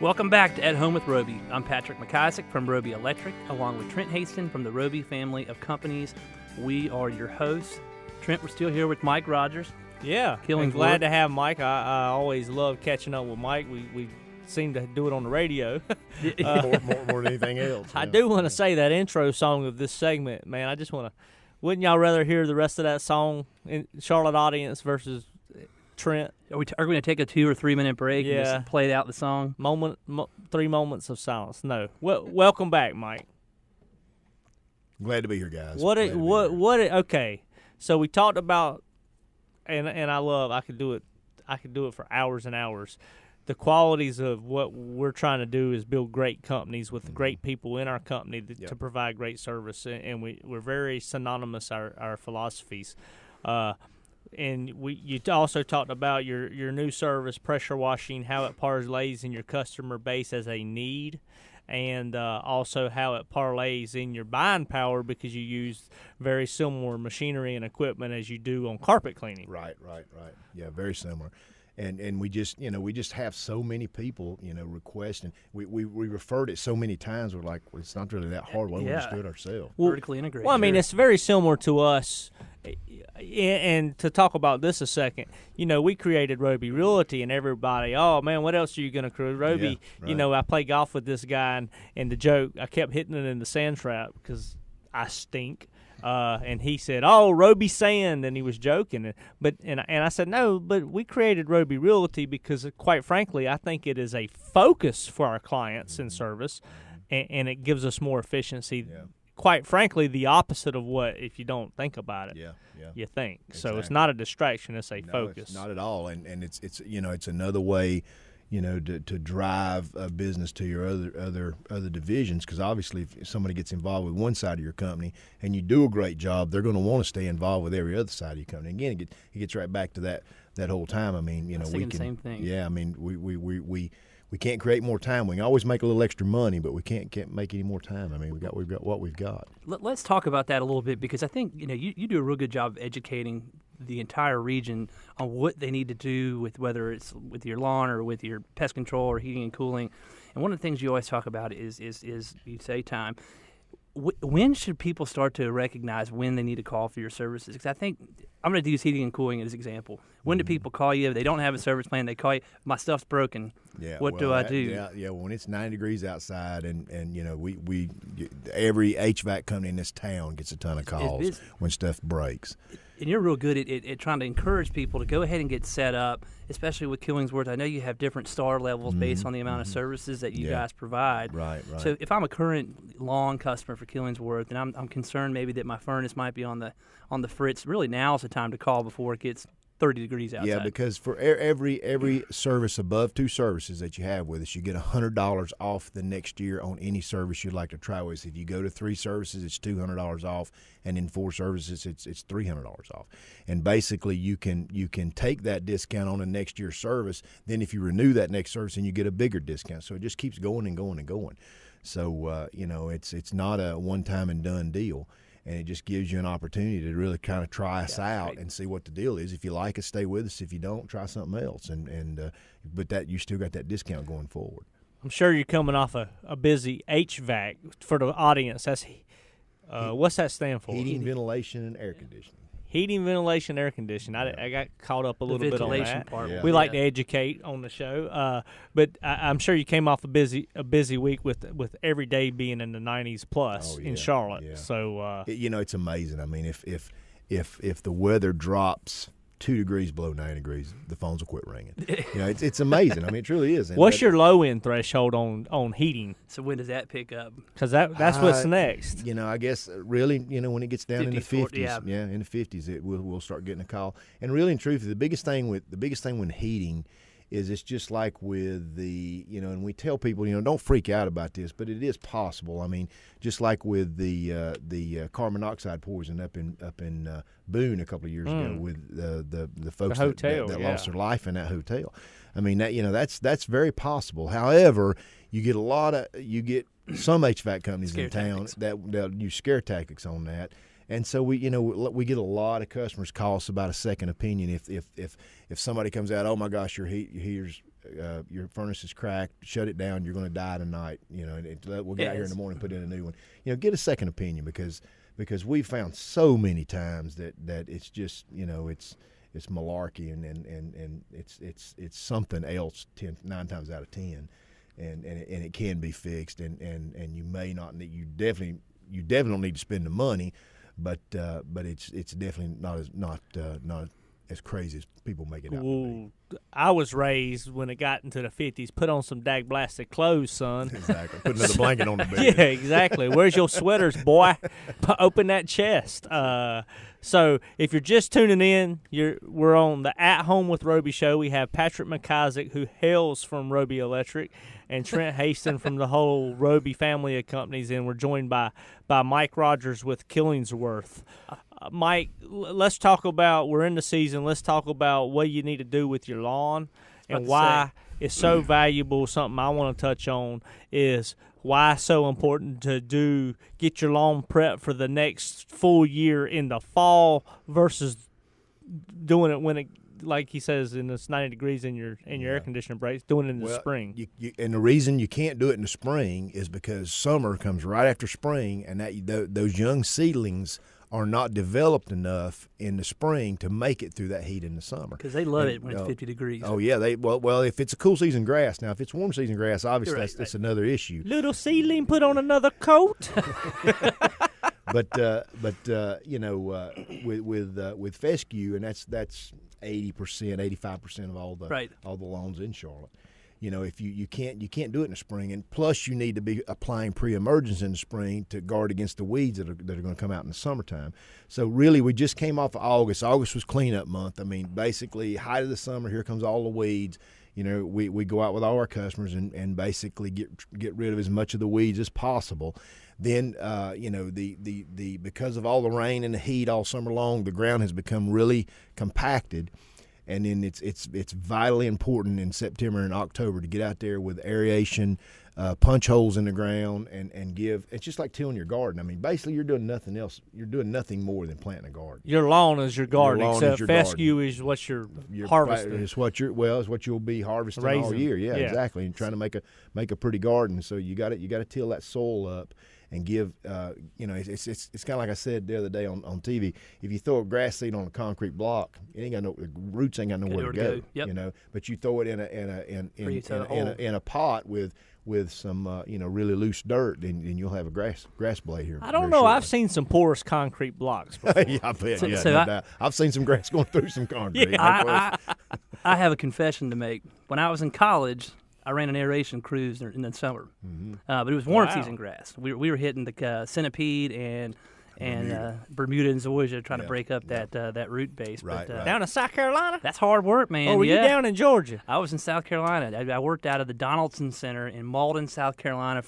Welcome back to At Home with Robi. I'm Patrick McIsaac from Robi Electric, along with Trent Haston from the Robi family of companies. We are your hosts. Trent, we're still here with Mike Rogers. Yeah, I'm glad to have Mike. I always love catching up with Mike. We seem to do it on the radio. more than anything else. I do want to say that intro song of this segment, man. I just want to. Wouldn't y'all rather hear the rest of that song in Charlotte audience versus Trent? Are we going to take a 2 or 3 minute break and just play out the song? 3 moments of silence. No. Welcome back, Mike. Glad to be here, guys. Okay. So we talked about, and I could do it for hours and hours. The qualities of what we're trying to do is build great companies with great people in our company to provide great service, and we're very synonymous, our philosophies. And you also talked about your new service, pressure washing, how it parlays in your customer base as a need, and also how it parlays in your buying power because you use very similar machinery and equipment as you do on carpet cleaning. Right. Yeah, very similar. And we just have so many people, requesting. We referred it so many times. We're like, well, it's not really that hard. Why don't we just do it ourselves? Vertically integrated. Well, I mean, it's very similar to us. And to talk about this a second, we created Robi Realty, and everybody, oh man, what else are you going to create? Robi, yeah, right. I play golf with this guy, and the joke, I kept hitting it in the sand trap because I stink. And he said, "Oh, Robi Sand," and he was joking. But I said, "No, but we created Robi Realty because, quite frankly, I think it is a focus for our clients in service, and it gives us more efficiency." Yeah. Quite frankly, the opposite of what, if you don't think about it, you think. Exactly. So it's not a distraction; it's a focus. It's not at all, and it's another way. To drive a business to your other divisions, because obviously if somebody gets involved with one side of your company and you do a great job, they're going to want to stay involved with every other side of your company. Again, it gets right back to that whole time. I mean, we can. The same thing. Yeah, I mean, we can't create more time. We can always make a little extra money, but we can't make any more time. I mean, we've got what we've got. Let's talk about that a little bit, because I think you do a real good job of educating the entire region on what they need to do with, whether it's with your lawn or with your pest control or heating and cooling. And one of the things you always talk about is you say time. When should people start to recognize when they need to call for your services? Because I think I'm going to use heating and cooling as an example. When do people call you? They don't have a service plan. They call you, my stuff's broken. Yeah. What do I do? Yeah. When it's 90 degrees outside, and we every HVAC company in this town gets a ton of calls when stuff breaks. And you're real good at trying to encourage people to go ahead and get set up, especially with Killingsworth. I know you have different star levels based on the amount of services that you guys provide. Right. So if I'm a current lawn customer for Killingsworth, and I'm concerned maybe that my furnace might be on the fritz, really now's the time to call before it gets 30 degrees outside. Yeah, because for every service above 2 services that you have with us, you get $100 off the next year on any service you'd like to try with us. If you go to 3 services, it's $200 off, and in 4 services, it's $300 off. And basically, you can take that discount on the next year's service. Then, if you renew that next service, then you get a bigger discount. So it just keeps going and going and going. So it's not a one-time and done deal. And it just gives you an opportunity to really kind of try us out and see what the deal is. If you like us, stay with us. If you don't, try something else. But that you still got that discount going forward. I'm sure you're coming off a busy HVAC for the audience. That's what's that stand for? Heating, ventilation, and air conditioning. Heating, ventilation, air conditioning. I got caught up a little bit on that. Part. We like to educate on the show, but I'm sure you came off a busy week with every day being in the 90s plus in Charlotte. Yeah. So it's amazing. I mean, if the weather drops 2 degrees below 90 degrees, the phones will quit ringing. It's amazing. I mean, it truly is. What's your low end threshold on heating? So when does that pick up? Because that's what's next. I guess really, when it gets down in the 50s, 40, in the 50s, we'll start getting a call. And really and truthfully, the biggest thing with heating is it's just like with the, and we tell people, don't freak out about this, but it is possible. I mean, just like with the carbon monoxide poison up in Boone a couple of years ago with the folks that lost their life in that hotel. I mean, that's very possible. However, you get some HVAC companies in town that use scare tactics on that. And so we get a lot of customers call us about a second opinion if somebody comes out, oh my gosh, your heater's your furnace is cracked, shut it down, you're going to die tonight. And we'll get out here in the morning and put in a new one. Get a second opinion because we've found so many times that it's just it's malarkey and it's something else 9 times out of 10, and it can be fixed and you may not need you definitely don't need to spend the money, but it's definitely not as crazy as people make it out to be. I was raised when it got into the 50s, put on some dag-blasted clothes, son. Exactly. Put another blanket on the bed. Yeah, exactly. Where's your sweaters, boy? Open that chest. So if you're just tuning in, we're on the At Home with Robi show. We have Patrick McIsaac, who hails from Robi Electric, and Trent Haston from the whole Robi family of companies, and we're joined by Mike Rogers with Killingsworth. Mike, let's talk about, we're in the season, let's talk about what you need to do with your lawn and why it's so valuable. Something I want to touch on is why it's so important to get your lawn prepped for the next full year in the fall versus doing it when it, like he says, in it's 90 degrees in your air conditioner breaks, doing it in the spring. And the reason you can't do it in the spring is because summer comes right after spring, and those young seedlings are not developed enough in the spring to make it through that heat in the summer. Because they love it when it's 50 degrees. Oh yeah, well if it's a cool season grass. Now if it's warm season grass, obviously that's another issue. Little seedling, put on another coat. But with fescue, and that's 80%, 85% of all the lawns in Charlotte. If you can't do it in the spring, and plus you need to be applying pre-emergence in the spring to guard against the weeds that are going to come out in the summertime. So really, we just came off of August. August was cleanup month. I mean, basically, height of the summer. Here comes all the weeds. We go out with all our customers and basically get rid of as much of the weeds as possible. Then the because of all the rain and the heat all summer long, the ground has become really compacted. And then it's vitally important in September and October to get out there with aeration, punch holes in the ground, and give. It's just like tilling your garden. I mean, basically, you're doing nothing else. You're doing nothing more than planting a garden. Your lawn is your garden. Your lawn except is your fescue garden. is what you're harvesting. It's what you'll be harvesting all year. Yeah, exactly. And trying to make a pretty garden. So you got to till that soil up. And give, it's kind of like I said the other day on TV. If you throw a grass seed on a concrete block, the roots ain't got nowhere to go. Yep. But you throw it in a pot with some really loose dirt, and you'll have a grass blade here. I don't know. I've seen some porous concrete blocks before. Yeah, I bet. I've seen some grass going through some concrete. Yeah, I have a confession to make. When I was in college, I ran an aeration cruise in the summer, but it was warm season grass. We were hitting the centipede and Bermuda and zoysia trying to break up that root base. Right, but, down in South Carolina? That's hard work, man. Or were you down in Georgia? I was in South Carolina. I worked out of the Donaldson Center in Malden, South Carolina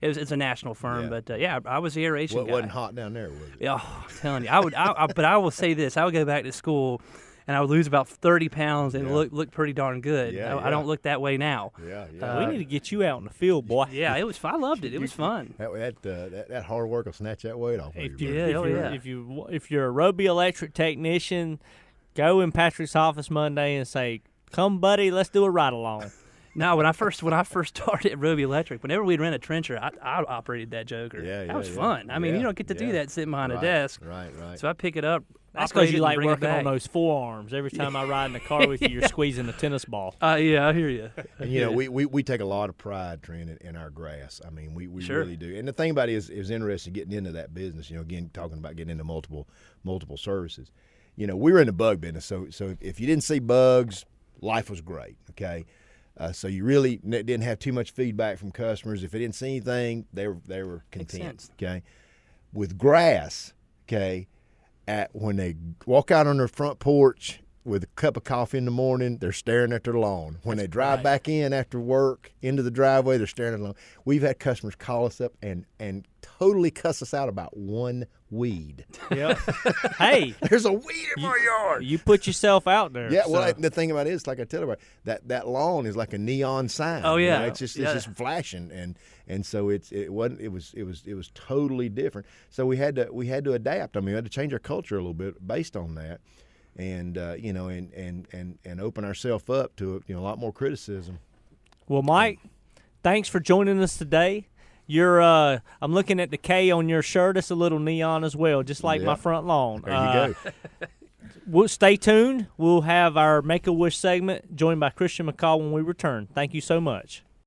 it's a national firm, but I was the aeration guy. It wasn't hot down there, was it? Yeah, I'm telling you. But I will say this: I would go back to school, and I would lose about 30 pounds and look pretty darn good. I don't look that way now. We need to get you out in the field, boy. Yeah, it was. I loved it. It was fun. That hard work will snatch that weight off. If you're a Robi Electric technician, go in Patrick's office Monday and say, "Come, buddy, let's do a ride along." No, when I first started at Robi Electric, whenever we'd rent a trencher, I operated that joker. That was fun. I mean, you don't get to do that sitting behind a desk. Right. So I pick it up. That's because you like working on those forearms. Every time I ride in the car with you, you're squeezing a tennis ball. Yeah, I hear you. And we take a lot of pride, Trent, in our grass. I mean, we really do. And the thing about it is interesting getting into that business. Again, talking about getting into multiple services. We were in the bug business, so if you didn't see bugs, life was great. Okay. So you really didn't have too much feedback from customers. If they didn't see anything, they were content. Okay. With grass, okay. When they walk out on their front porch with a cup of coffee in the morning, they're staring at their lawn. When they drive back in after work into the driveway, they're staring at the lawn. We've had customers call us up and totally cuss us out about one weed. Yep. Hey, There's a weed in my yard. you put yourself out there. Yeah, well, so. the thing about it is, like I tell everybody, that lawn is like a neon sign. Oh, yeah. It's just flashing, and so it was totally different. So we had to adapt. I mean, we had to change our culture a little bit based on that, and and open ourselves up to a lot more criticism. Well, Mike, thanks for joining us today. You're I'm looking at the K on your shirt. It's a little neon as well, just like my front lawn. There you go. We'll stay tuned. We'll have our Make-A-Wish segment joined by Christian McCall when we return. Thank you so much.